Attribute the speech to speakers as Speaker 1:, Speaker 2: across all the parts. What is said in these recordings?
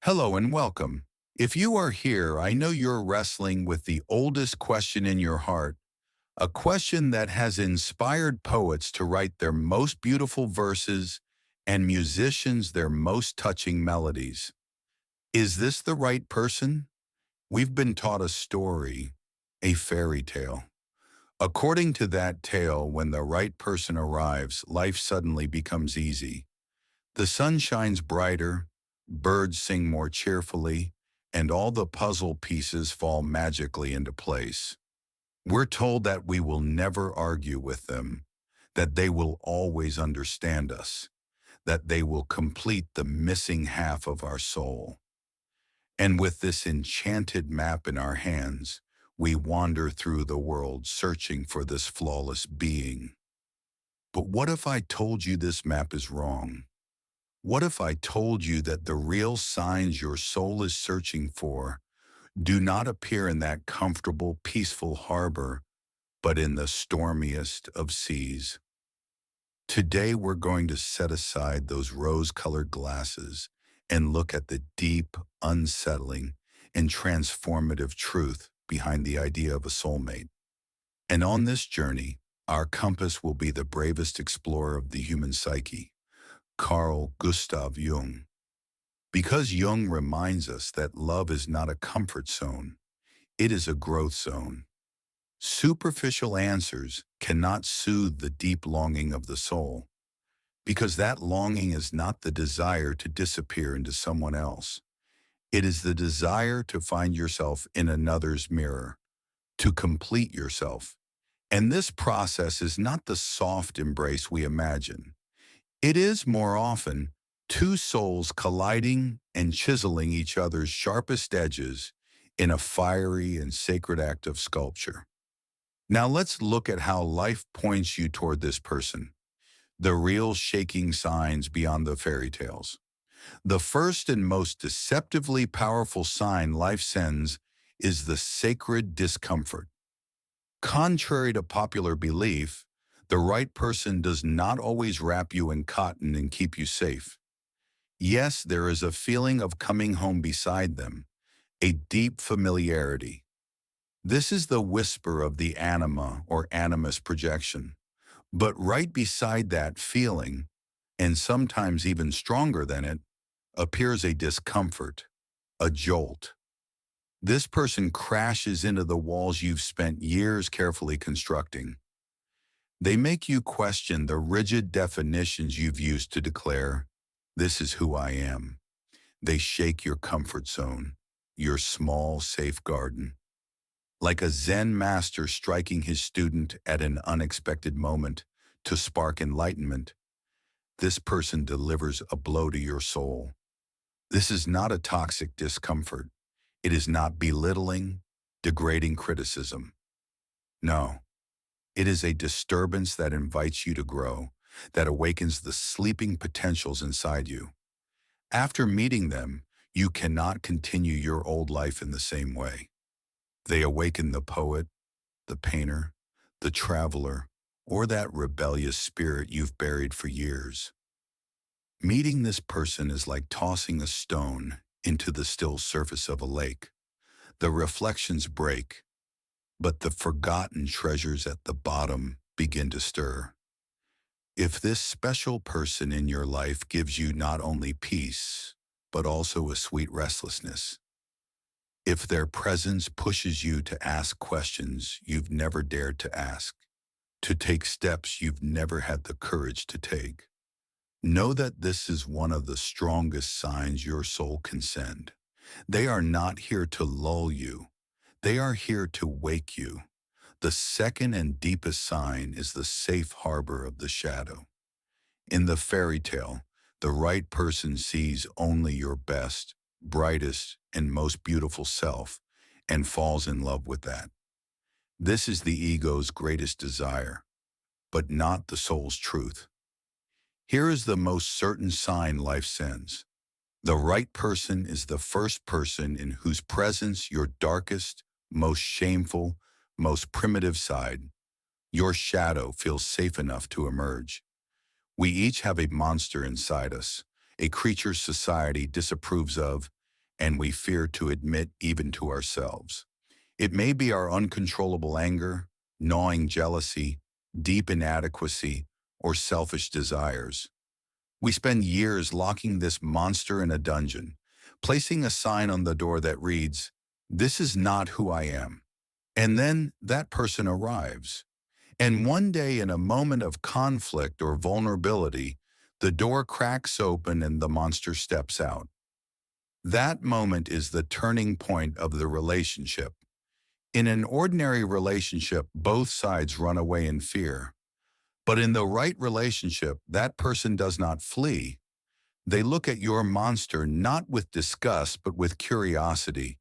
Speaker 1: Hello and welcome. If you are here, I know you're wrestling with the oldest question in your heart, a question that has inspired poets to write their most beautiful verses and musicians their most touching melodies. Is this the right person? We've been taught a story, a fairy tale. According to that tale, when the right person arrives, life suddenly becomes easy. The sun shines brighter, birds sing more cheerfully, and all the puzzle pieces fall magically into place. We're told that we will never argue with them, that they will always understand us, that they will complete the missing half of our soul. And with this enchanted map in our hands, we wander through the world searching for this flawless being. But what if I told you this map is wrong? What if I told you that the real signs your soul is searching for do not appear in that comfortable, peaceful harbor, but in the stormiest of seas? Today, we're going to set aside those rose-colored glasses and look at the deep, unsettling, and transformative truth behind the idea of a soulmate. And on this journey, our compass will be the bravest explorer of the human psyche, Carl Gustav Jung. Because Jung reminds us that love is not a comfort zone, it is a growth zone. Superficial answers cannot soothe the deep longing of the soul, because that longing is not the desire to disappear into someone else. It is the desire to find yourself in another's mirror, to complete yourself. And this process is not the soft embrace we imagine. It is more often two souls colliding and chiseling each other's sharpest edges in a fiery and sacred act of sculpture. Now let's look at how life points you toward this person, the real shaking signs beyond the fairy tales. The first and most deceptively powerful sign life sends is the sacred discomfort. Contrary to popular belief, the right person does not always wrap you in cotton and keep you safe. Yes, there is a feeling of coming home beside them, a deep familiarity. This is the whisper of the anima or animus projection. But right beside that feeling, and sometimes even stronger than it, appears a discomfort, a jolt. This person crashes into the walls you've spent years carefully constructing. They make you question the rigid definitions you've used to declare, "This is who I am." They shake your comfort zone, your small, safe garden. Like a Zen master striking his student at an unexpected moment to spark enlightenment, this person delivers a blow to your soul. This is not a toxic discomfort. It is not belittling, degrading criticism. No. It is a disturbance that invites you to grow, that awakens the sleeping potentials inside you. After meeting them, you cannot continue your old life in the same way. They awaken the poet, the painter, the traveler, or that rebellious spirit you've buried for years. Meeting this person is like tossing a stone into the still surface of a lake. The reflections break, but the forgotten treasures at the bottom begin to stir. If this special person in your life gives you not only peace, but also a sweet restlessness, if their presence pushes you to ask questions you've never dared to ask, to take steps you've never had the courage to take, know that this is one of the strongest signs your soul can send. They are not here to lull you. They are here to wake you. The second and deepest sign is the safe harbor of the shadow. In the fairy tale, the right person sees only your best, brightest, and most beautiful self and falls in love with that. This is the ego's greatest desire, but not the soul's truth. Here is the most certain sign life sends. The right person is the first person in whose presence your darkest, most shameful, most primitive side, your shadow, feels safe enough to emerge. We each have a monster inside us, a creature society disapproves of, and we fear to admit even to ourselves. It may be our uncontrollable anger, gnawing jealousy, deep inadequacy, or selfish desires. We spend years locking this monster in a dungeon, placing a sign on the door that reads, "This is not who I am." And then that person arrives. And one day, in a moment of conflict or vulnerability, the door cracks open and the monster steps out. That moment is the turning point of the relationship. In an ordinary relationship, both sides run away in fear. But in the right relationship, that person does not flee. They look at your monster not with disgust, but with curiosity,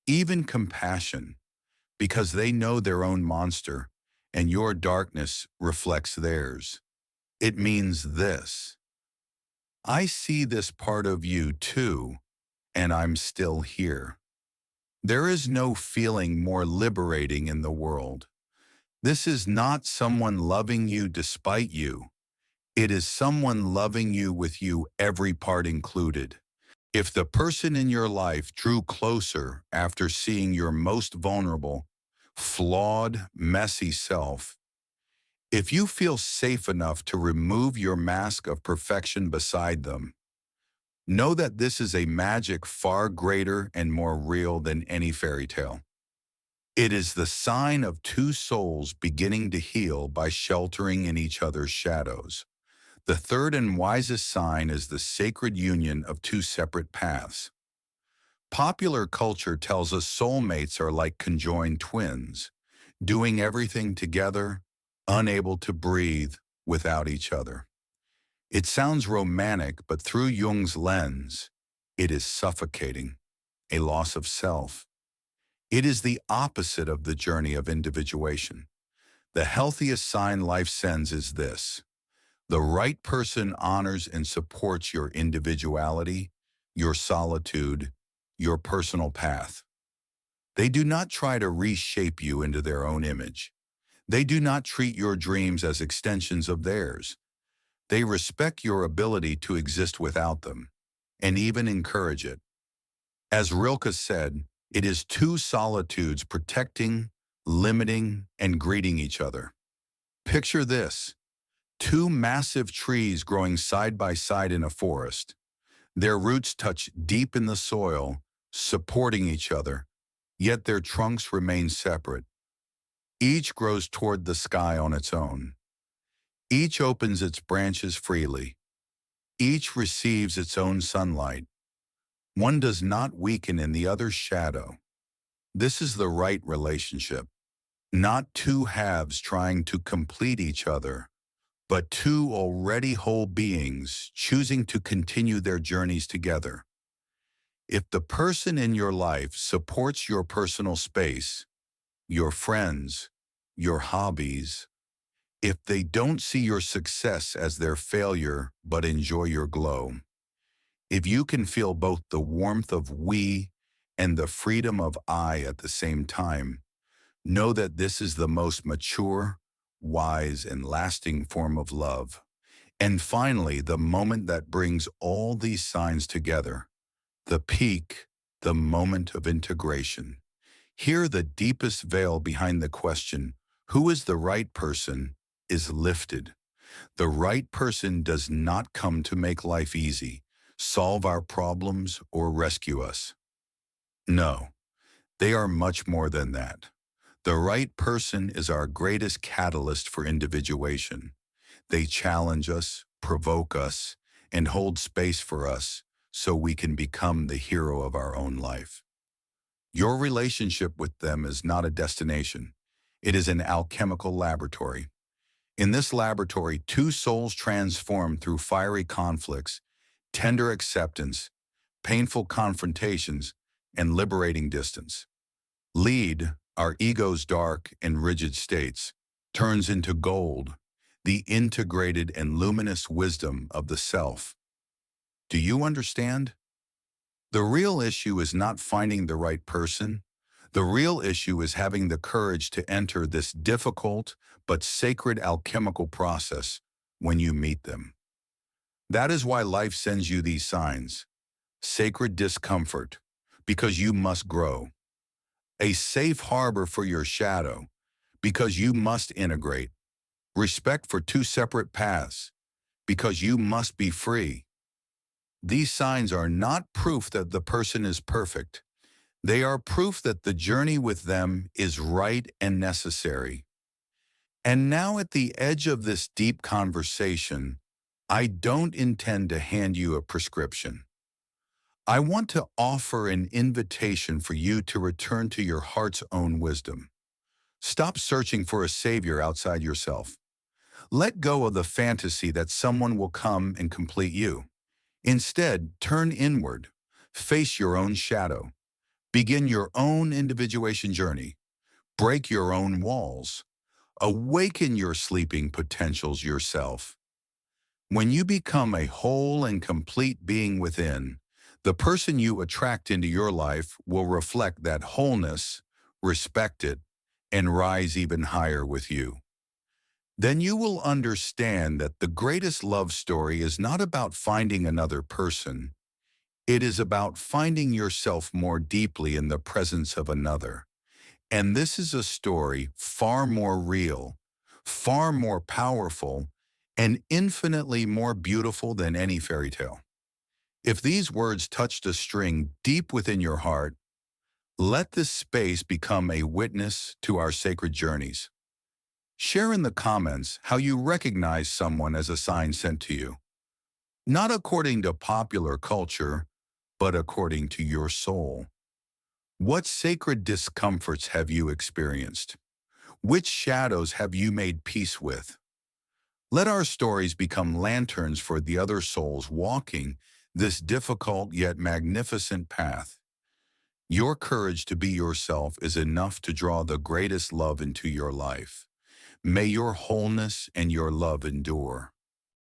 Speaker 1: even compassion, because they know their own monster, and your darkness reflects theirs. It means this: I see this part of you too, and I'm still here. There is no feeling more liberating in the world. This is not someone loving you despite you. It is someone loving you with you, every part included. If the person in your life drew closer after seeing your most vulnerable, flawed, messy self, if you feel safe enough to remove your mask of perfection beside them, know that this is a magic far greater and more real than any fairy tale. It is the sign of two souls beginning to heal by sheltering in each other's shadows. The third and wisest sign is the sacred union of two separate paths. Popular culture tells us soulmates are like conjoined twins, doing everything together, unable to breathe without each other. It sounds romantic, but through Jung's lens, it is suffocating, a loss of self. It is the opposite of the journey of individuation. The healthiest sign life sends is this: the right person honors and supports your individuality, your solitude, your personal path. They do not try to reshape you into their own image. They do not treat your dreams as extensions of theirs. They respect your ability to exist without them, and even encourage it. As Rilke said, it is two solitudes protecting, limiting, and greeting each other. Picture this: two massive trees growing side by side in a forest. Their roots touch deep in the soil, supporting each other, yet their trunks remain separate. Each grows toward the sky on its own. Each opens its branches freely. Each receives its own sunlight. One does not weaken in the other's shadow. This is the right relationship. Not two halves trying to complete each other, but two already whole beings choosing to continue their journeys together. If the person in your life supports your personal space, your friends, your hobbies, if they don't see your success as their failure but enjoy your glow, if you can feel both the warmth of we and the freedom of I at the same time, know that this is the most mature, wise, and lasting form of love. And finally, the moment that brings all these signs together, the peak, the moment of integration. Here, the deepest veil behind the question, who is the right person, is lifted. The right person does not come to make life easy, solve our problems, or rescue us. No, they are much more than that. The right person is our greatest catalyst for individuation. They challenge us, provoke us, and hold space for us so we can become the hero of our own life. Your relationship with them is not a destination. It is an alchemical laboratory. In this laboratory, two souls transform through fiery conflicts, tender acceptance, painful confrontations, and liberating distance. Lead, our ego's dark and rigid states, turns into gold, the integrated and luminous wisdom of the self. Do you understand? The real issue is not finding the right person. The real issue is having the courage to enter this difficult but sacred alchemical process when you meet them. That is why life sends you these signs: sacred discomfort, because you must grow. A safe harbor for your shadow, because you must integrate. Respect for two separate paths, because you must be free. These signs are not proof that the person is perfect. They are proof that the journey with them is right and necessary. And now at the edge of this deep conversation, I don't intend to hand you a prescription. I want to offer an invitation for you to return to your heart's own wisdom. Stop searching for a savior outside yourself. Let go of the fantasy that someone will come and complete you. Instead, turn inward, face your own shadow, begin your own individuation journey, break your own walls, awaken your sleeping potentials yourself. When you become a whole and complete being within, the person you attract into your life will reflect that wholeness, respect it, and rise even higher with you. Then you will understand that the greatest love story is not about finding another person. It is about finding yourself more deeply in the presence of another. And this is a story far more real, far more powerful, and infinitely more beautiful than any fairy tale. If these words touched a string deep within your heart, let this space become a witness to our sacred journeys. Share in the comments how you recognize someone as a sign sent to you, not according to popular culture, but according to your soul. What sacred discomforts have you experienced? Which shadows have you made peace with? Let our stories become lanterns for the other souls walking this difficult yet magnificent path. Your courage to be yourself is enough to draw the greatest love into your life. May your wholeness and your love endure.